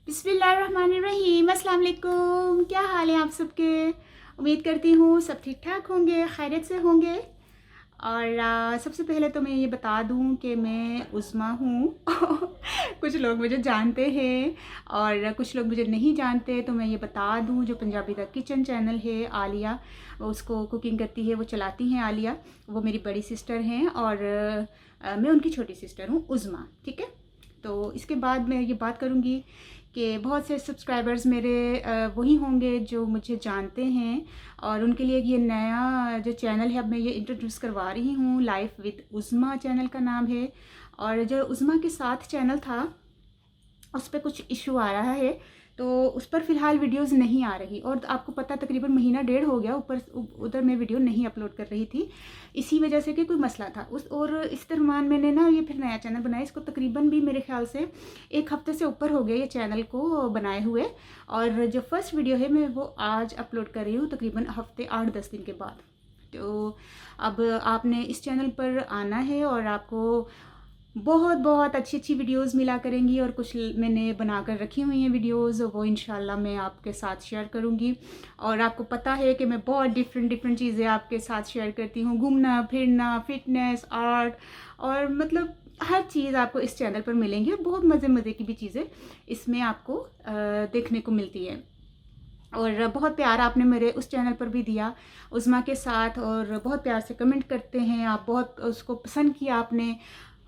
बिस्मिल्लाहिर्रहमानिर्रहीम। अस्सलाम वालेकुम। क्या हाल है आप सबके? उम्मीद करती हूँ सब ठीक ठाक होंगे, खैरियत से होंगे। और सबसे पहले तो मैं ये बता दूँ कि मैं उस्मा हूँ। कुछ लोग मुझे जानते हैं और कुछ लोग मुझे नहीं जानते, तो मैं ये बता दूँ, जो पंजाबी द किचन चैनल है आलिया, वो उसको कुकिंग करती है, वो चलाती हैं आलिया। वो मेरी बड़ी सिस्टर हैं और मैं उनकी छोटी सिस्टर हूँ उस्मा। ठीक है, तो इसके बाद मैं ये बात करूँगी कि बहुत से सब्सक्राइबर्स मेरे वही होंगे जो मुझे जानते हैं, और उनके लिए ये नया जो चैनल है अब मैं ये इंट्रोड्यूस करवा रही हूँ। लाइफ विद उस्मा चैनल का नाम है। और जो उस्मा के साथ चैनल था उस पर कुछ इशू आ रहा है, तो उस पर फ़िलहाल वीडियोस नहीं आ रही। और आपको पता तकरीबन महीना डेढ़ हो गया ऊपर उधर मैं वीडियो नहीं अपलोड कर रही थी, इसी वजह से कि कोई मसला था उस। और इस दरम्यान मैंने ना ये फिर नया चैनल बनाया, इसको तकरीबन भी मेरे ख्याल से एक हफ़्ते से ऊपर हो गया ये चैनल को बनाए हुए। और जो फर्स्ट वीडियो है मैं वो आज अपलोड कर रही हूँ, तकरीबन हफ्ते 8-10 दिन के बाद। तो अब आपने इस चैनल पर आना है और आपको बहुत बहुत अच्छी अच्छी वीडियोस मिला करेंगी। और कुछ मैंने बना कर रखी हुई हैं वीडियोस, वो इंशाल्लाह मैं आपके साथ शेयर करूंगी। और आपको पता है कि मैं बहुत डिफरेंट चीज़ें आपके साथ शेयर करती हूँ, घूमना फिरना, फिटनेस, आर्ट, और मतलब हर चीज़ आपको इस चैनल पर मिलेंगी। और बहुत मज़े मज़े की भी चीज़ें इसमें आपको देखने को मिलती है। और बहुत प्यार आपने मेरे उस चैनल पर भी दिया उस्मा के साथ, और बहुत प्यार से कमेंट करते हैं आप, बहुत उसको पसंद किया आपने,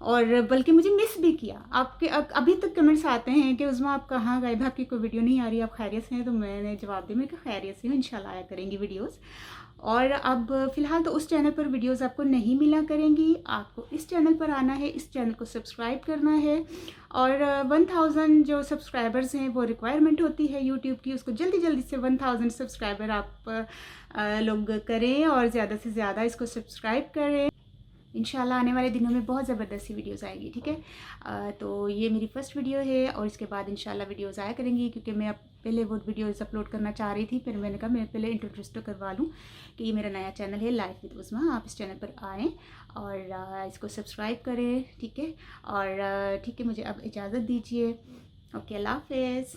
और बल्कि मुझे मिस भी किया। आपके अभी तक कमेंट्स आते हैं कि उस्मा आप कहाँ गए थे, आपकी कोई वीडियो नहीं आ रही, आप खैरियत से हैं? तो मैंने जवाब दिया, मैं खैरियत से हूँ, इंशाल्लाह आया करेंगी वीडियोस। और अब फ़िलहाल तो उस चैनल पर वीडियोस आपको नहीं मिला करेंगी, आपको इस चैनल पर आना है, इस चैनल को सब्सक्राइब करना है। और 1000 जो सब्सक्राइबर्स हैं वो रिक्वायरमेंट होती है यूट्यूब की, उसको जल्दी जल्दी से 1000 सब्सक्राइबर आप लोग करें और ज़्यादा से ज़्यादा इसको सब्सक्राइब करें। इंशाल्लाह आने वाले दिनों में बहुत ज़बरदस्ती वीडियोस आएगी। ठीक है, तो ये मेरी फ़र्स्ट वीडियो है और इसके बाद इंशाल्लाह वीडियोस आया करेंगी, क्योंकि मैं अब पहले वो वीडियोस अपलोड करना चाह रही थी, फिर मैंने कहा मैं पहले इंट्रोड्यूस तो करवा लूँ कि ये मेरा नया चैनल है लाइफ विद उस्मा, आप इस चैनल पर आएँ और इसको सब्सक्राइब करें। ठीक है, और ठीक है, मुझे अब इजाज़त दीजिए। ओके, अल्लाह हाफ़िज़।